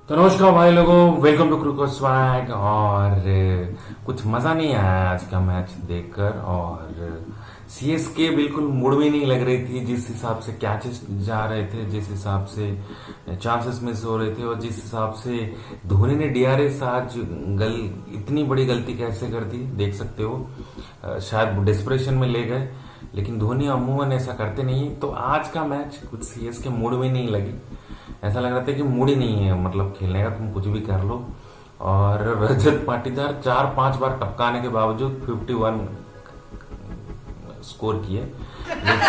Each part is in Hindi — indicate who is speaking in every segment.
Speaker 1: तो नमस्कार भाई लोगों, वेलकम टू क्रिकेट स्वैग। और कुछ मजा नहीं आया आज का मैच देखकर। और सीएसके बिल्कुल मूड में नहीं लग रही थी। जिस हिसाब से कैचेस जा रहे थे, जिस हिसाब से चांसेस मिस हो रहे थे, और जिस हिसाब से धोनी ने डीआरएस आज इतनी बड़ी गलती कैसे कर दी देख सकते हो। शायद डिस्प्रेशन में ले गए, लेकिन धोनी अमूमन ऐसा करते नहीं। तो आज का मैच कुछ सीएसके मूड में नहीं लगी। ऐसा लग रहा था कि मूड ही नहीं है, मतलब खेलने का, तुम कुछ भी कर लो। और रजत पाटीदार 4-5 बार टपकाने के बावजूद 51 स्कोर किए, लेकिन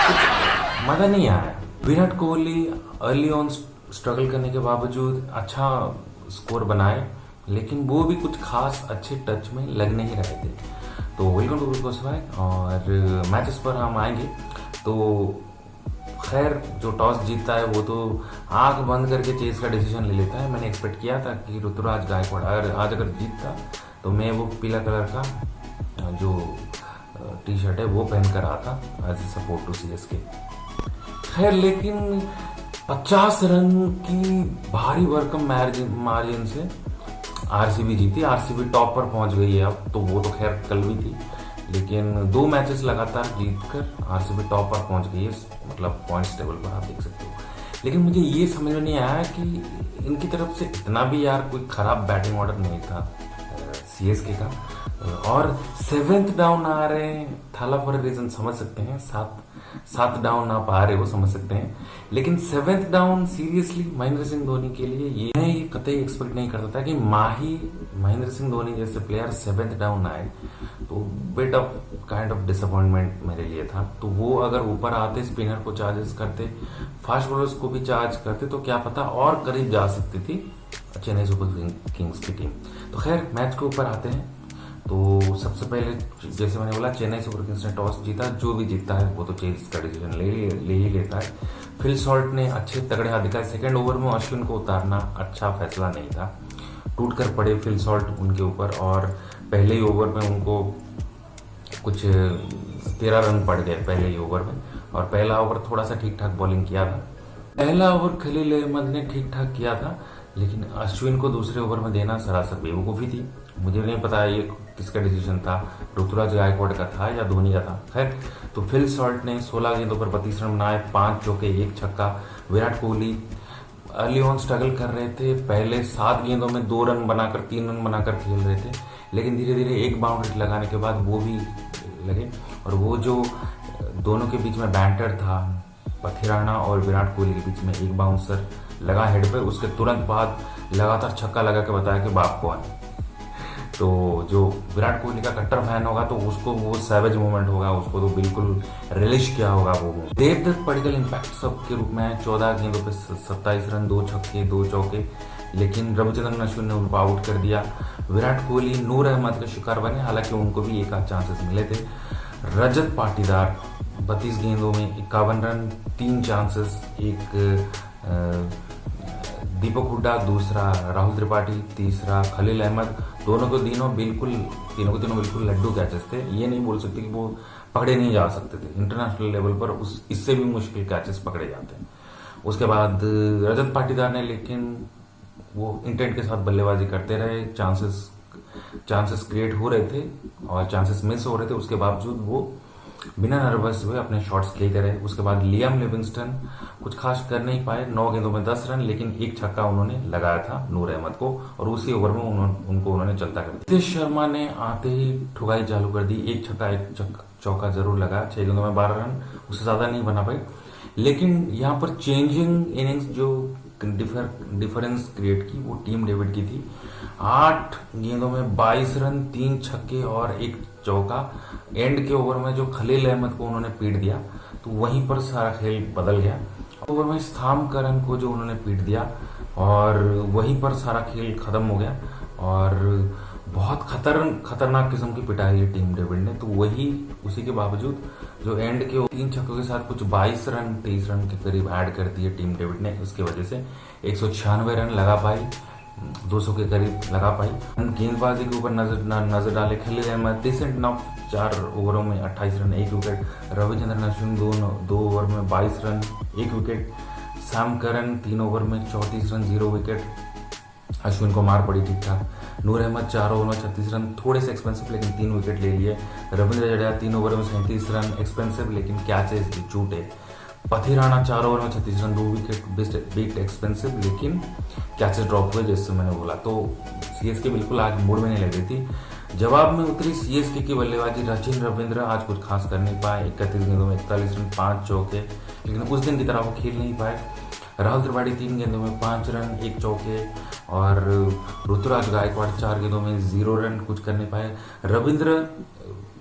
Speaker 1: कुछ मजा नहीं आया। Virat Kohli early on struggle करने के बावजूद अच्छा स्कोर बनाए, लेकिन वो भी कुछ खास अच्छे टच में लग नहीं रहे थे। तो वेलकम टू क्रिकेट स्वैग। और मैचेस पर हम आएंगे। तो खैर, जो टॉस जीतता है वो तो आंख बंद करके चेस का डिसीजन ले लेता है। मैंने एक्सपेक्ट किया था कि ऋतुराज गायकवाड़ अगर जीतता तो मैं वो पीला कलर का जो टी शर्ट है वो पहन कर आता as a support to CSK. खैर, लेकिन 50 रन की भारी भरकम मार्जिन से आरसीबी जीती। आरसीबी टॉप पर पहुंच गई है अब। तो वो तो खैर कल भी थी, लेकिन 2 मैचेस लगातार जीतकर आरसीबी टॉप पर पहुंच गई है, मतलब पॉइंट्स टेबल पर आप देख सकते हो। लेकिन मुझे ये समझ में नहीं आया कि इनकी तरफ से इतना भी यार कोई खराब बैटिंग ऑर्डर नहीं था सीएसके का। और 7th डाउन आ रहे हैं, थाला फॉर रीजन समझ सकते हैं। 7 डाउन आप आ रहे हो, समझ सकते हैं। लेकिन 7th down seriously Mahendra Singh Dhoni के लिए ये कतई एक्सपेक्ट नहीं करता था कि महेंद्र सिंह धोनी जैसे प्लेयर 7th डाउन आए। तो bit of kind of disappointment मेरे लिए था। तो वो अगर ऊपर आते, स्पिनर को चार्जेस करते, फास्ट बॉलर्स को भी चार्ज करते, तो क्या पता और करीब जा सकती थी चेन्नई सुपर किंग्स की टीम। तो खैर, मैच के ऊपर आते हैं। तो सबसे पहले जैसे मैंने बोला, चेन्नई सुपर किंग्स ने टॉस जीता। जो भी जीतता है वो तो चेस का डिसीजन ले ही लेता है। फिल सॉल्ट ने अच्छे तगड़े हाथ दिखाए। सेकंड ओवर में अश्विन को उतारना अच्छा फैसला नहीं था। टूट कर पड़े फिल सॉल्ट उनके ऊपर, और पहले ही ओवर में उनको कुछ 13 रन पड़ गए पहले ही ओवर में। और पहला ओवर थोड़ा सा ठीक ठाक बॉलिंग किया था। पहला ओवर खलील अहमद ने ठीक ठाक किया था, लेकिन अश्विन को दूसरे ओवर में देना सरासर बेवकूफ़ी थी। मुझे नहीं पता ये किसका डिसीजन था, ऋतुराज गायकवाड़ का था या धोनी का था। खैर, तो फिल सॉल्ट ने 16 गेंदों पर 32 रन बनाए, 5 चौके 1 छक्का। Virat Kohli early on struggle कर रहे थे। पहले 7 गेंदों में 2 रन बनाकर 3 रन बनाकर खेल रहे थे, लेकिन धीरे धीरे एक बाउंड्री लगाने के बाद वो भी लगे। और वो जो दोनों के बीच में बैंटर था, पथिराना और विराट कोहली के बीच में एक बाउंसर लगा हेड पे, उसके तुरंत बाद लगातार छक्का लगा के बताया कि बाप कौन है। तो जो विराट कोहली का कट्टर फैन होगा तो उसको वो सैवेज मोमेंट होगा, उसको तो बिल्कुल रिलिश किया होगा वो। देवदत्त पडिक्कल इम्पैक्ट सब के रूप में 14 गेंदों पे 27 रन, 2 छक्के 2 चौके, लेकिन रविचंद्रन अश्विन ने उनको आउट कर दिया। विराट कोहली नूर अहमद का शिकार बने, हालांकि उनको भी एक आध चांसेस मिले थे। रजत पाटीदार 32 गेंदों में 51 रन, 3 चांसेस, एक दीपक हुड्डा, दूसरा राहुल त्रिपाठी, तीसरा खलील अहमद। दोनों को तीनों बिल्कुल लड्डू कैचेस थे। ये नहीं बोल सकते कि वो पकड़े नहीं जा सकते थे। इंटरनेशनल लेवल पर इससे भी मुश्किल कैचेस पकड़े जाते हैं। उसके बाद रजत पाटीदार ने, लेकिन वो इंटेंट के साथ बल्लेबाजी करते रहे। चांसेस क्रिएट हो रहे थे और चांसेस मिस हो रहे थे, उसके बावजूद वो बिना नर्वस हुए अपने शॉट्स खेलते रहे। उसके बाद लियाम लिविंगस्टन कुछ खास कर नहीं पाए, 9 गेंदों में 10 रन, लेकिन एक छक्का उन्होंने लगाया था नूर अहमद को, और उसी ओवर में उन्होंने चलता कर दिया। नीतीश शर्मा ने आते ही ठुकाई चालू कर दी। एक छक्का एक चौका जरूर लगा, 6 गेंदों में 12 रन, उससे ज्यादा नहीं बना पाई। लेकिन यहाँ पर चेंजिंग इनिंग्स जो डिफरेंस क्रिएट की वो टीम डेविड की थी। 8 गेंदों में 22 रन, 3 छक्के और 1 चौका। एंड के ओवर में जो खलील अहमद को उन्होंने पीट दिया, तो वहीं पर सारा खेल बदल गया। ओवर में स्थामकरन को जो उन्होंने पीट दिया, और वहीं पर सारा खेल खत्म हो गया। और बहुत खतरनाक किस्म की पिटाई है टीम डेविड ने। तो वही उसी के बावजूद जो एंड के 3 छक्कों के साथ कुछ 22 रन 23 रन के करीब ऐड कर दिए टीम डेविड ने, उसकी वजह से 196 रन लगा पाई, 200 के करीब लगा पाई। गेंदबाजी के ऊपर नजर डाले खलील अहमद, डिसेंट नॉफ, 4 ओवरों में 28 run 1 wicket. Ravichandran Ashwin 2 over में 22 run 1 wicket. Sam Curran 3 over में 34 रन 0 विकेट। अश्विन को मार पड़ी ठीक ठाक। नूर अहमद 4 ओवर में 36 रन, थोड़े से एक्सपेंसिव लेकिन 3 विकेट ले लिए। रविंद्र जडेजा 3 ओवर में 37 रन, एक्सपेंसिव लेकिन कैचेस झूठे। पथिराना 4 ओवर में 36 रन 2 विकेट, बिग एक्सपेंसिव लेकिन कैचेस ड्रॉप हुए जैसे मैंने बोला। तो सीएसके बिल्कुल आज मूड में नहीं लग रही थी। जवाब में उतरी सीएसके की बल्लेबाजी। सचिन रविंद्र आज कुछ खास कर नहीं पाए। 31 गेंदों में 41 रन 5 चौके, लेकिन उस दिन की तरह वो खेल नहीं पाए। राहुल त्रिपाठी 3 गेंदों में 5 रन 1 चौके और ऋतुराज गायकवाड़ 4 गेंदों में 0 रन, कुछ कर नहीं पाए। रविंद्र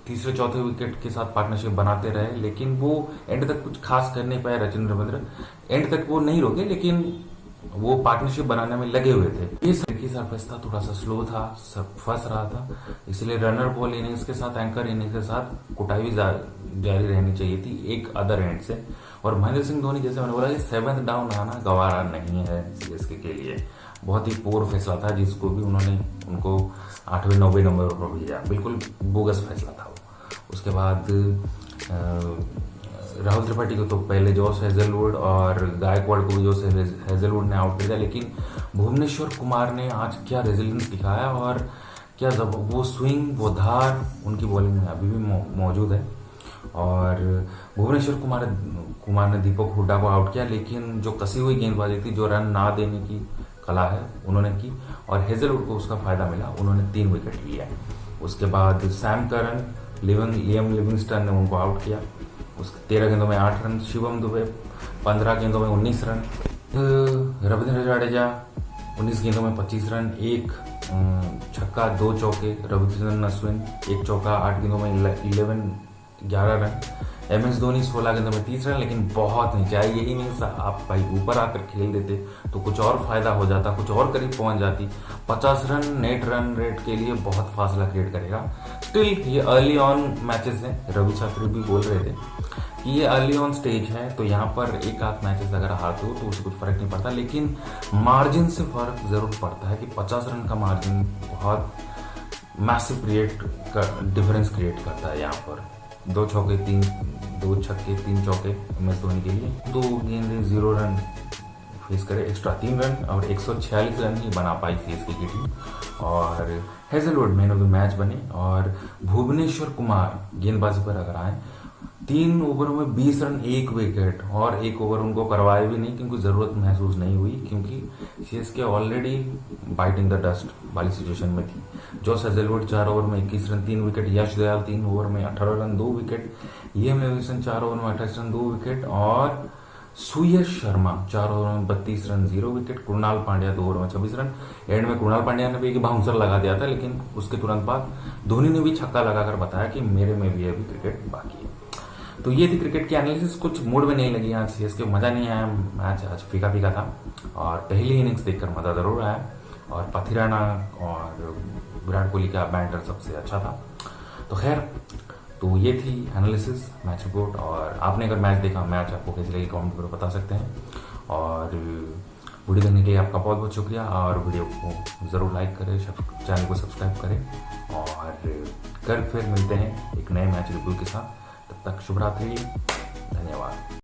Speaker 1: तीसरे चौथे विकेट के साथ पार्टनरशिप बनाते रहे, लेकिन वो एंड तक कुछ खास कर नहीं पाए। सचिन रविंद्र एंड तक वो नहीं रोके, लेकिन वो पार्टनरशिप बनाने में लगे हुए थे। ये सरफेस था, थोड़ा सा स्लो था, सब फंस रहा था, इसलिए रनर बॉल इनिंग्स के साथ एंकर इनिंग्स के साथ कुटाई भी जारी रहनी चाहिए थी एक अदर एंड से। और महेंद्र सिंह धोनी, जैसे मैंने बोला, 7th डाउन आना गवारा नहीं है सीएसके के लिए। बहुत ही पोर फैसला था, जिसको भी उन्होंने उनको 8वें 9वें नंबर पर भेजा। बिल्कुल बोगस फैसला था वो। उसके बाद राहुल त्रिपाठी को तो पहले जॉस हेजलवुड और गायकवाड़ को भी जॉस हेजलवुड ने आउट कर दिया, लेकिन भुवनेश्वर कुमार ने आज क्या रेजिलियंस दिखाया और क्या जब वो स्विंग, वो धार उनकी बॉलिंग में अभी भी मौजूद है। और भुवनेश्वर कुमार ने दीपक हुड्डा को आउट किया, लेकिन जो कसी हुई गेंदबाजी थी, जो रन ना देने की कला है उन्होंने की, और हेजलवुड को उसका फायदा मिला, उन्होंने 3 विकेट लिया। उसके बाद सैम करन, लियम लिविंगस्टन ने उनको आउट किया। उसके 13 गेंदों में 8 रन। शिवम दुबे 15 गेंदों में 19 रन। रविंद्र जडेजा 19 गेंदों में 25 रन, 1 छक्का 2 चौके। रविचंद्रन अश्विन 1 चौका 8 गेंदों में 11 रन। MS धोनी 16 गेंदों में 30 रन, लेकिन बहुत नीचे आई। यही मीन्स आप भाई ऊपर आकर खेल देते तो कुछ और फायदा हो जाता, कुछ और करीब पहुंच जाती। 50 रन नेट रन रेट के लिए बहुत फासला क्रिएट करेगा। स्टिल ये अर्ली ऑन मैचेस हैं, रवि शास्त्री भी बोल रहे थे कि ये अर्ली ऑन स्टेज है, तो यहाँ पर एक आध मैचेस अगर हारते हो तो उससे कुछ फर्क नहीं पड़ता, लेकिन मार्जिन से फर्क जरूर पड़ता है कि 50 रन का मार्जिन बहुत मैसिव डिफरेंस क्रिएट करता है। यहाँ पर 2 छक्के 3 चौके MS धोनी के लिए। 2 गेंदे 0 रन फेस करे, एक्स्ट्रा 3 रन और 146 रन ही बना पाई सीएसके की टीम। और Hazlewood man of the match बने। और भुवनेश्वर कुमार गेंदबाजी पर अगर आए, 3 ओवरों में 20 रन 1 विकेट, और 1 ओवर उनको करवाए भी नहीं क्योंकि जरूरत महसूस नहीं हुई, क्योंकि CSK already biting the dust वाली सिचुएशन में थी। जॉस हेजलवुड 4 ओवर में 21 रन 3 विकेट। यश दयाल 3 ओवर में 18 run 2 wicket. Liam Livingstone 4 over में 28 रन 2 विकेट। और सुयश शर्मा 4 ओवर में 32 run 0 wicket. Krunal Pandya 2 over में 26 रन। एंड में कृणाल पांड्या ने भी एक बाउंसर लगा दिया था, लेकिन उसके तुरंत बाद धोनी ने भी छक्का लगाकर बताया कि मेरे में भी अभी क्रिकेट बाकी है। तो ये थी क्रिकेट की एनालिसिस। कुछ मूड में नहीं लगी आज सीएसके, मजा नहीं आया, मैच आज फीका फीका था। और पहली इनिंग्स देखकर मजा जरूर आया, और पथिराना और विराट कोहली का बैंटर सबसे अच्छा था। तो खैर, तो ये थी एनालिसिस, मैच रिपोर्ट। और आपने अगर मैच देखा, मैच आपको कैसे लगी कमेंट पर बता सकते हैं। और वीडियो देखने के लिए आपका बहुत बहुत शुक्रिया। और वीडियो को ज़रूर लाइक करें, चैनल को सब्सक्राइब करें, और कल फिर मिलते हैं एक नए मैच रिव्यू के साथ। तब तक शुभ रात्रि, धन्यवाद।